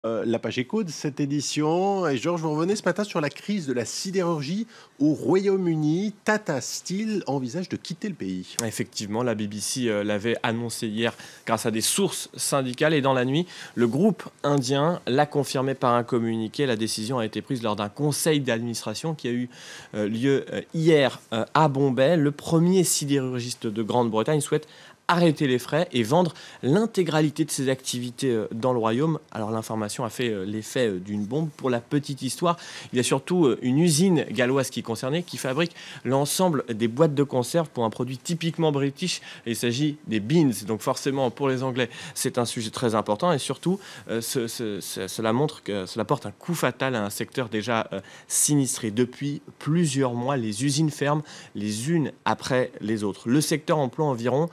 La page éco de cette édition. Et Georges, vous revenez ce matin sur la crise de la sidérurgie au Royaume-Uni. Tata Steel envisage de quitter le pays. Effectivement, la BBC l'avait annoncé hier grâce à des sources syndicales et dans la nuit, le groupe indien l'a confirmé par un communiqué. La décision a été prise lors d'un conseil d'administration qui a eu lieu hier à Bombay. Le premier sidérurgiste de Grande-Bretagne souhaite arrêter les frais et vendre l'intégralité de ses activités dans le royaume. Alors l'information a fait l'effet d'une bombe. Pour la petite histoire, il y a surtout une usine galloise qui est concernée, qui fabrique l'ensemble des boîtes de conserve pour un produit typiquement british. Il s'agit des beans. Donc forcément, pour les Anglais, c'est un sujet très important. Et surtout, cela montre que cela porte un coup fatal à un secteur déjà sinistré. Depuis plusieurs mois, les usines ferment les unes après les autres. Le secteur emploie environ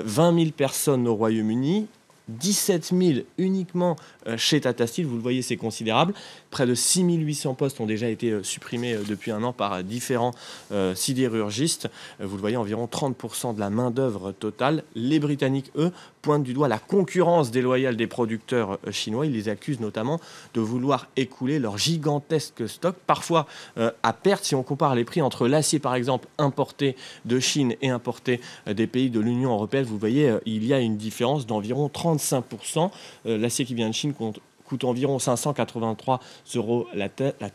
20 000 personnes au Royaume-Uni, 17 000 uniquement chez Tata Steel. Vous le voyez, c'est considérable. Près de 6 800 postes ont déjà été supprimés depuis un an par différents sidérurgistes. Vous le voyez, environ 30% de la main-d'œuvre totale. Les Britanniques, eux, pointent du doigt la concurrence déloyale des producteurs chinois. Ils les accusent notamment de vouloir écouler leur gigantesque stock, parfois à perte. Si on compare les prix entre l'acier, par exemple, importé de Chine et importé des pays de l'Union européenne, vous voyez, il y a une différence d'environ 35%. L'acier qui vient de Chine coûte environ 583 euros la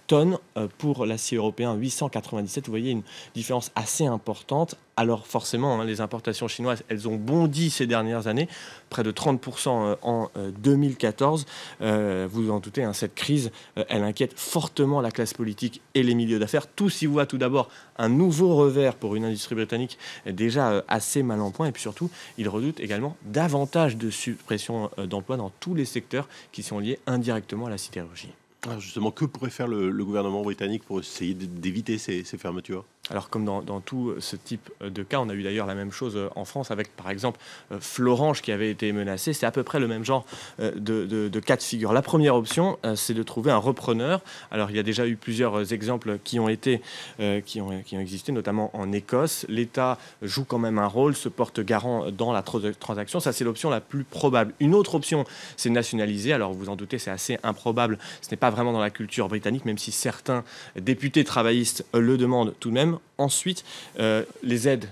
tonne. Pour l'acier européen, 897. Vous voyez une différence assez importante. Alors forcément, les importations chinoises, elles ont bondi ces dernières années, près de 30% en 2014. Vous vous en doutez, cette crise, elle inquiète fortement la classe politique et les milieux d'affaires. Tous y voient tout d'abord un nouveau revers pour une industrie britannique déjà assez mal en point. Et puis surtout, ils redoutent également davantage de suppression d'emplois dans tous les secteurs qui sont liés indirectement à la sidérurgie. Alors justement, que pourrait faire le gouvernement britannique pour essayer d'éviter ces fermetures? Alors comme dans tout ce type de cas, on a eu d'ailleurs la même chose en France avec par exemple Florange qui avait été menacé. C'est à peu près le même genre de cas de figure. La première option, c'est de trouver un repreneur. Alors il y a déjà eu plusieurs exemples qui ont existé, notamment en Écosse. L'État joue quand même un rôle, se porte garant dans la transaction. Ça, c'est l'option la plus probable. Une autre option, c'est de nationaliser. Alors vous en doutez, c'est assez improbable. Ce n'est pas vraiment dans la culture britannique, même si certains députés travaillistes le demandent tout de même. Ensuite, les aides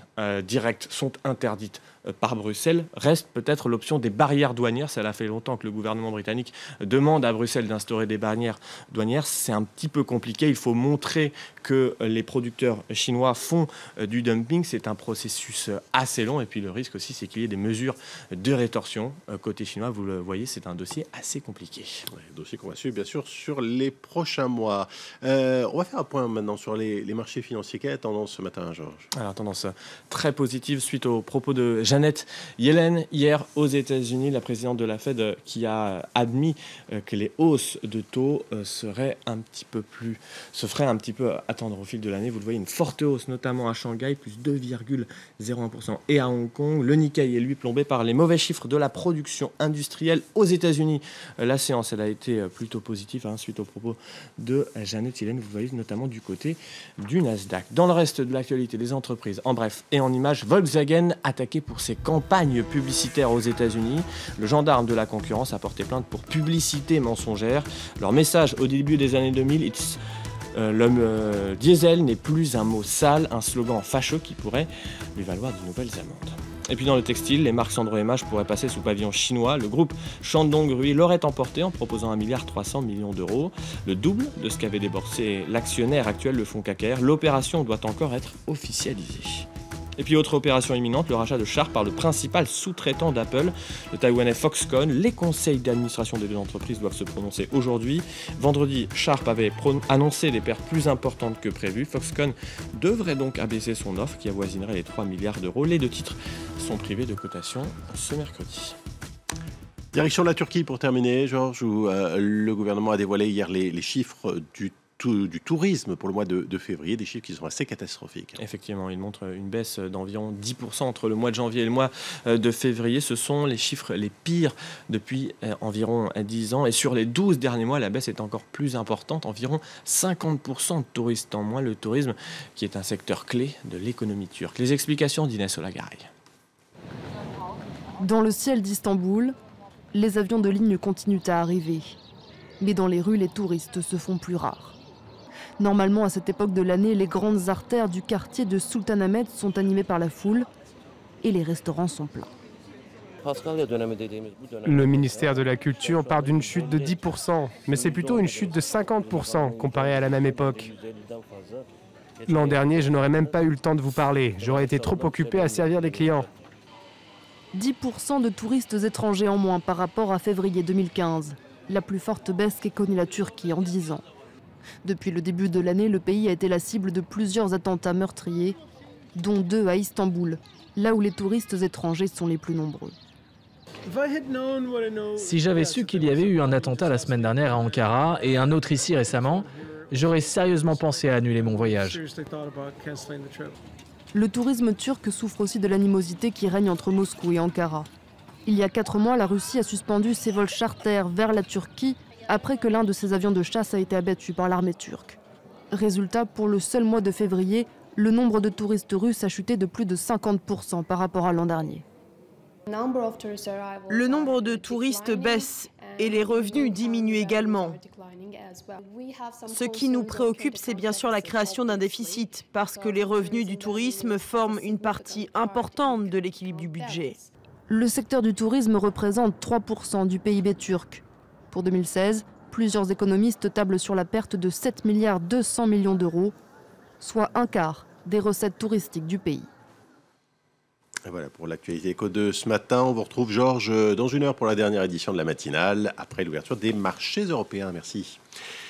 directes sont interdites par Bruxelles. Reste peut-être l'option des barrières douanières. Ça fait longtemps que le gouvernement britannique demande à Bruxelles d'instaurer des barrières douanières. C'est un petit peu compliqué. Il faut montrer que les producteurs chinois font du dumping. C'est un processus assez long. Et puis le risque aussi, c'est qu'il y ait des mesures de rétorsion côté chinois. Vous le voyez, c'est un dossier assez compliqué. Ouais, dossier qu'on va suivre, bien sûr, sur les prochains mois. On va faire un point maintenant sur les marchés financiers. Quelle est la tendance ce matin, Georges? Alors, tendance très positive suite aux propos de Janet Yellen hier aux États-Unis, la présidente de la Fed qui a admis que les hausses de taux se feraient un petit peu attendre au fil de l'année. Vous le voyez, une forte hausse, notamment à Shanghai, plus 2,01%. Et à Hong Kong, le Nikkei est lui plombé par les mauvais chiffres de la production industrielle aux États-Unis. La séance, elle a été plutôt positive suite aux propos de Janet Yellen. Vous voyez notamment du côté du Nasdaq. Dans le reste de l'actualité des entreprises, en bref et en images, Volkswagen attaqué pour ses campagnes publicitaires aux États-Unis. Le gendarme de la concurrence a porté plainte pour publicité mensongère. Leur message au début des années 2000, l'homme diesel n'est plus un mot sale, un slogan fâcheux qui pourrait lui valoir de nouvelles amendes. Et puis dans le textile, les marques Sandro et Maje pourraient passer sous pavillon chinois. Le groupe Shandong Ruyi l'aurait emporté en proposant 1,3 milliard d'euros, le double de ce qu'avait déboursé l'actionnaire actuel, le fonds KKR. L'opération doit encore être officialisée. Et puis autre opération imminente, le rachat de Sharp par le principal sous-traitant d'Apple, le Taïwanais Foxconn. Les conseils d'administration des deux entreprises doivent se prononcer aujourd'hui. Vendredi, Sharp avait annoncé des pertes plus importantes que prévues. Foxconn devrait donc abaisser son offre qui avoisinerait les 3 milliards d'euros. Les deux titres sont privés de cotation ce mercredi. Direction de la Turquie pour terminer, Georges, où le gouvernement a dévoilé hier les chiffres du tourisme pour le mois de février, des chiffres qui sont assez catastrophiques. Effectivement, il montre une baisse d'environ 10% entre le mois de janvier et le mois de février. Ce sont les chiffres les pires depuis environ 10 ans. Et sur les 12 derniers mois, la baisse est encore plus importante, environ 50% de touristes en moins. Le tourisme qui est un secteur clé de l'économie turque. Les explications d'Inès Olagaray. Dans le ciel d'Istanbul, les avions de ligne continuent à arriver. Mais dans les rues, les touristes se font plus rares. Normalement, à cette époque de l'année, les grandes artères du quartier de Sultanahmet sont animées par la foule et les restaurants sont pleins. Le ministère de la Culture parle d'une chute de 10%, mais c'est plutôt une chute de 50% comparée à la même époque. L'an dernier, je n'aurais même pas eu le temps de vous parler. J'aurais été trop occupé à servir les clients. 10% de touristes étrangers en moins par rapport à février 2015. La plus forte baisse qu'ait connue la Turquie en 10 ans. Depuis le début de l'année, le pays a été la cible de plusieurs attentats meurtriers, dont 2 à Istanbul, là où les touristes étrangers sont les plus nombreux. Si j'avais su qu'il y avait eu un attentat la semaine dernière à Ankara et un autre ici récemment, j'aurais sérieusement pensé à annuler mon voyage. Le tourisme turc souffre aussi de l'animosité qui règne entre Moscou et Ankara. Il y a 4 mois, la Russie a suspendu ses vols charters vers la Turquie après que l'un de ses avions de chasse a été abattu par l'armée turque. Résultat, pour le seul mois de février, le nombre de touristes russes a chuté de plus de 50% par rapport à l'an dernier. Le nombre de touristes baisse et les revenus diminuent également. Ce qui nous préoccupe, c'est bien sûr la création d'un déficit, parce que les revenus du tourisme forment une partie importante de l'équilibre du budget. Le secteur du tourisme représente 3% du PIB turc. Pour 2016, plusieurs économistes tablent sur la perte de 7,2 milliards d'euros, soit un quart des recettes touristiques du pays. Et voilà pour l'actualité éco de ce matin. On vous retrouve, Georges, dans 1 heure pour la dernière édition de la matinale, après l'ouverture des marchés européens. Merci.